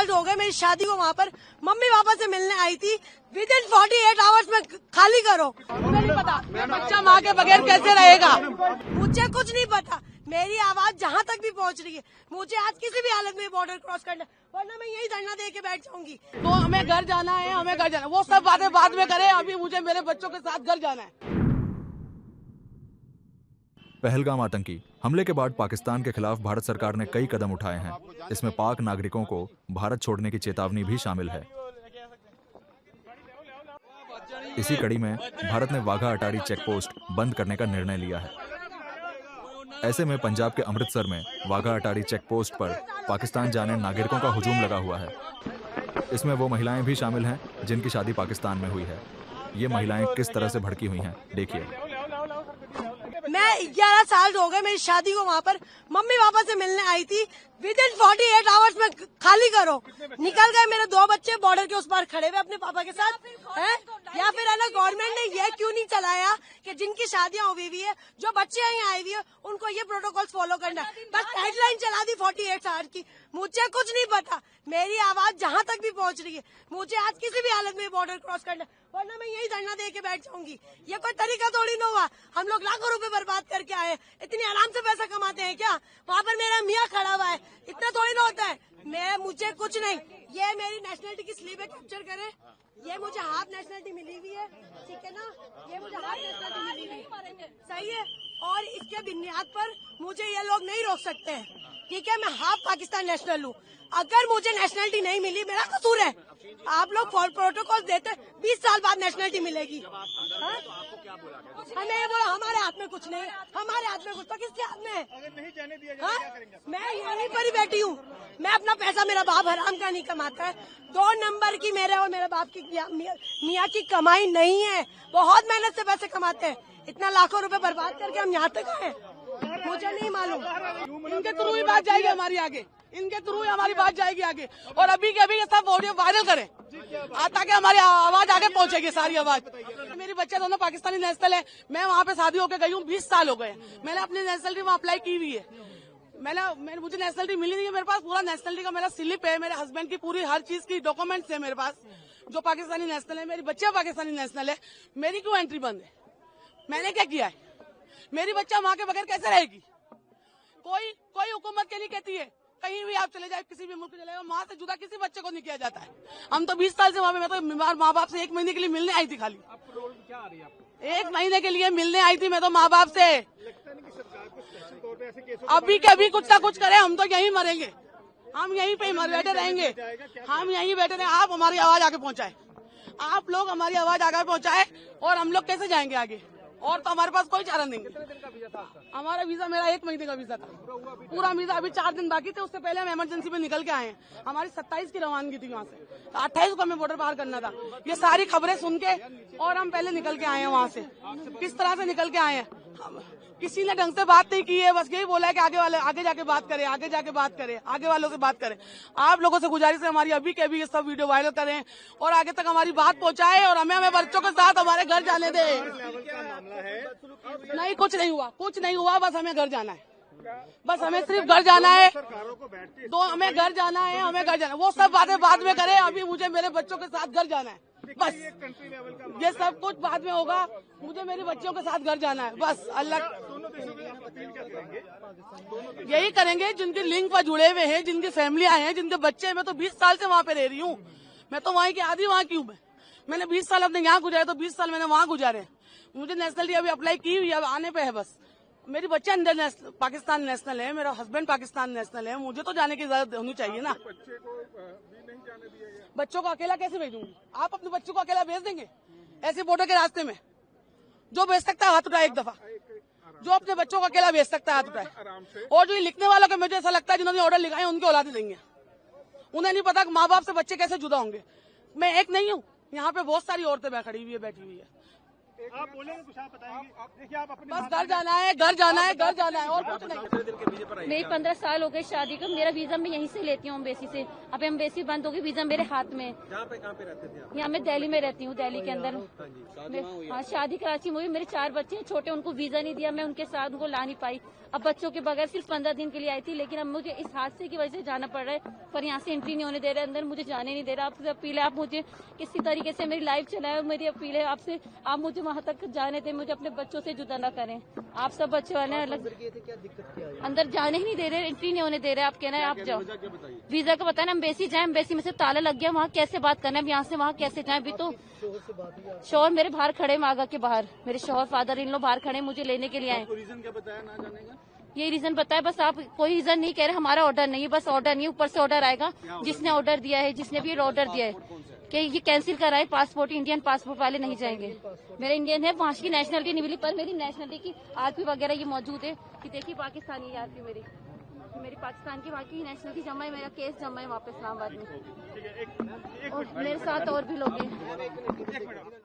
साल हो गए मेरी शादी को, वहाँ पर मम्मी पापा से मिलने आई थी। विद इन 48 आवर्स में खाली करो। मुझे नहीं पता बच्चा माँ के बगैर कैसे रहेगा। मुझे कुछ नहीं पता, मेरी आवाज जहाँ तक भी पहुँच रही है, मुझे आज किसी भी हालत में बॉर्डर क्रॉस करना, वरना मैं यही धरना दे के बैठ जाऊंगी। तो हमें घर जाना है, हमें घर जाना है। वो सब बातें बाद में करें, अभी मुझे मेरे बच्चों के साथ घर जाना है। पहलगाम आतंकी हमले के बाद पाकिस्तान के खिलाफ भारत सरकार ने कई कदम उठाए हैं। इसमें पाक नागरिकों को भारत छोड़ने की चेतावनी भी शामिल है। इसी कड़ी में भारत ने वाघा अटारी चेकपोस्ट बंद करने का निर्णय लिया है। ऐसे में पंजाब के अमृतसर में वाघा अटारी चेकपोस्ट पर पाकिस्तान जाने नागरिकों का हुजूम लगा हुआ है। इसमें वो महिलाएं भी शामिल हैं जिनकी शादी पाकिस्तान में हुई है। ये महिलाएं किस तरह से भड़की हुई हैं, देखिए। मैं 11 साल हो गए मेरी शादी को, वहाँ पर मम्मी पापा से मिलने आई थी। विद इन 48 आवर्स में खाली करो। निकल गए मेरे 2 बच्चे बॉर्डर के उस पार खड़े हुए अपने पापा के साथ हैं। या फिर है ना, गवर्नमेंट ने ये क्यों नहीं चलाया कि जिनकी शादियां हुई हुई है, जो बच्चे यहाँ आई हुई है, उनको ये प्रोटोकॉल फॉलो करना है। बस हेडलाइन चला दी 48 आवर्स की। मुझे कुछ नहीं पता, मेरी आवाज जहाँ तक भी पहुँच रही है, मुझे आज किसी भी हालत में बॉर्डर क्रॉस करना, वरना मैं यही धरना दे के बैठ जाऊंगी। ये कोई तरीका थोड़ी ना हुआ। हम लोग लाखों रुपए बर्बाद करके आए, इतनी आराम से पैसा कमाते हैं क्या? वहाँ पर मेरा मियाँ खड़ा हुआ है, इतना थोड़ी ना होता है। मुझे कुछ नहीं, ये मेरी नेशनलिटी की स्लीप है, कैप्चर करे। ये मुझे हाफ नेशनलिटी मिली हुई है, ठीक है ना? ये मुझे हाफ नेशनलिटी मिली हुई है, सही है। और इसके बुनियाद पर मुझे ये लोग नहीं रोक सकते हैं, ठीक है? मैं हाफ पाकिस्तान नेशनल हूँ। अगर मुझे नेशनलिटी नहीं मिली, मेरा कसूर है। आप लोग प्रोटोकॉल देते, 20 साल बाद नेशनलिटी मिलेगी। हमें ये बोला हमारे हाथ में कुछ नहीं, हमारे हाथ में कुछ तो किसके हाथ में है? अगर नहीं जाने दिया जाए क्या करेंगे? मैं यहीं पर ही बैठी हूँ। मैं अपना पैसा, मेरा बाप हराम का नहीं कमाता है। 2 नंबर की मेरे और मेरे बाप की मियाँ की कमाई नहीं है। बहुत मेहनत से पैसे कमाते हैं। इतना लाखों रुपए बर्बाद करके हम यहाँ तक आए, मुझे नहीं मालूम। इनके थ्रू ही बात जाएगी हमारी आगे, इनके थ्रू ही हमारी बात जाएगी आगे। और अभी के अभी ये सब ऑडियो वायरल करें ताकि हमारी आवाज आगे पहुंचेगी, सारी आवाज। मेरे बच्चे दोनों पाकिस्तानी नेशनल है। मैं वहाँ पे शादी होकर गई हूँ, 20 साल हो गए। मैंने अपनी नेशनलिटी वहाँ अप्लाई की हुई है। मुझे नेशनलिटी मिली नहीं है। मेरे पास पूरा नेशनलिटी का मेरा स्लिप है, मेरे हस्बैंड की पूरी हर चीज की डॉक्यूमेंट्स है मेरे पास, जो पाकिस्तानी नेशनल है। मेरी बच्चियां पाकिस्तानी नेशनल है। मेरी क्यों एंट्री बंद है? मैंने क्या किया है? मेरी बच्चा माँ के बगैर कैसे रहेगी? कोई हुकूमत के लिए कहती है कहीं भी आप चले जाए, किसी भी मुल्क चले जाए, माँ से जुदा किसी बच्चे को नहीं किया जाता है। हम तो 20 साल से वहाँ पे, मैं तो माँ बाप से 1 महीने के लिए मिलने आई थी। खाली 1 महीने के लिए मिलने आई थी मैं तो माँ बाप से। अभी के अभी कुछ ना कुछ करें, हम तो यहीं मरेंगे, हम यहीं पे बैठे रहेंगे, हम यहीं बैठे रहेंगे। आप हमारी आवाज आगे पहुँचाए, आप लोग हमारी आवाज आगे पहुँचाए, और हम लोग कैसे जाएंगे आगे? और तो हमारे पास कोई चारा नहीं है। हमारा वीजा, मेरा 1 महीने का वीजा था, पूरा वीजा। अभी 4 दिन बाकी थे, उससे पहले हम इमरजेंसी में निकल के आए हैं। हमारी 27 की रवानगी थी वहाँ से, तो 28 को हमें बॉर्डर पार करना था। ये सारी खबरें सुन के और हम पहले निकल के आए हैं वहाँ से। किस तरह से निकल के आए हैं? किसी ने ढंग से बात नहीं की है, बस यही बोला है कि आगे जाके बात करें, आगे जाके बात करें, आगे वालों से बात करें। आप लोगों से गुजारिश है हमारी, अभी के अभी ये सब वीडियो वायरल करें और आगे तक हमारी बात पहुंचाएं, और हमें बच्चों के साथ हमारे घर जाने दें। नहीं, कुछ नहीं हुआ, बस हमें घर जाना है, बस हमें सिर्फ घर जाना है। तो हमें घर जाना है, हमें घर जाना है। वो सब बातें बाद में करें, अभी मुझे मेरे बच्चों के साथ घर जाना है, बस। ये सब कुछ बाद में होगा, मुझे मेरे बच्चों के साथ घर जाना है, बस। अल्लाह यही करेंगे जिनके लिंक पर जुड़े हुए हैं, जिनकी फैमिलियां हैं, जिनके बच्चे हैं। मैं तो 20 साल से वहाँ पे रह रही हूँ, मैं तो वहाँ की आधी वहाँ की हूँ। मैंने 20 साल अपने यहाँ गुजारे, तो 20 साल मैंने वहाँ गुजारे। मुझे नेशनलिटी अभी अप्लाई की हुई है, अब आने पे है बस। मेरी बच्चे अंदर पाकिस्तान नेशनल है, मेरा हस्बैंड पाकिस्तान नेशनल है। मुझे तो जाने की इजाजत होनी चाहिए ना। बच्चों को अकेला कैसे भेजूंगी? आप अपने बच्चों को अकेला भेज देंगे ऐसे बॉर्डर के रास्ते में? जो भेज सकता है हाथ उठाए एक दफा, जो अपने बच्चों को अकेला भेज सकता है हाथ उठाए। और जो लिखने वालों को मुझे ऐसा लगता है जिन्होंने ऑर्डर लिखा है उनके औलादे देंगे। उन्हें नहीं पता माँ बाप से बच्चे कैसे जुदा होंगे। मैं एक नहीं हूँ, यहाँ पे बहुत सारी औरतें बैठी हुई है। आप बोलेंगे कुछ, आप बताएंगे। देखिए आप अपने बस घर जाना है, घर जाना है, घर जाना है, और कुछ नहीं। मेरी 15 साल हो गए शादी को। मेरा वीजा मैं यहीं से लेती हूँ, एम्बेसी से। अब एम्बेसी बंद हो गई, वीजा मेरे हाथ में। कहाँ पे रहते थे आप? यहाँ मैं दिल्ली में रहती हूँ, दिल्ली के अंदर। हाँ, शादी कराची में हुई। मेरे 4 बच्चे हैं छोटे, उनको वीजा नहीं दिया, मैं उनके साथ उनको ला नहीं पाई। अब बच्चों के बगैर सिर्फ 15 दिन के लिए आई थी, लेकिन अब मुझे इस हादसे की वजह से जाना पड़ रहा है। पर यहाँ से एंट्री नहीं होने दे रहा, अंदर मुझे जाने नहीं दे रहा। आपसे अपील है, आप मुझे किसी तरीके से मेरी लाइफ चलाए। मेरी अपील है आपसे, आप मुझे वहाँ तक जाने दें, मुझे अपने बच्चों से जुदा ना करें। आप सब बच्चे वाले अलग अंदर जाने ही नहीं दे रहे, एंट्री नहीं होने दे रहे। आप कहना है आप जाओ, वीजा का बताना। एम्बेसी जाए, एम्बेसी में से ताला लग गया, वहाँ कैसे बात करना है, यहाँ से वहाँ कैसे जाए। अभी तो शोहर मेरे बाहर खड़े, मागा के बाहर मेरे शोहर फादर इन लोग बाहर खड़े, मुझे लेने के लिए आए। रीजन क्या बताया ना जाने का? ये रीजन बताया, बस आप कोई रीजन नहीं कह रहे। हमारा ऑर्डर नहीं है, बस ऑर्डर नहीं, ऊपर से ऑर्डर आएगा। जिसने ऑर्डर दिया है, जिसने भी ऑर्डर दिया है कि ये कैंसिल कराए, पासपोर्ट इंडियन पासपोर्ट वाले नहीं जाएंगे। मेरा इंडियन है, वहाँ की नेशनलिटी नहीं मिली, पर मेरी नेशनलिटी की आरपी वगैरह ये मौजूद है कि देखिए पाकिस्तानी आरपी मेरी पाकिस्तान की वहाँ की नेशनलिटी जमा है, मेरा केस जमा है वहाँ पे इस्लामाबाद में, और मेरे साथ और भी लोग हैं।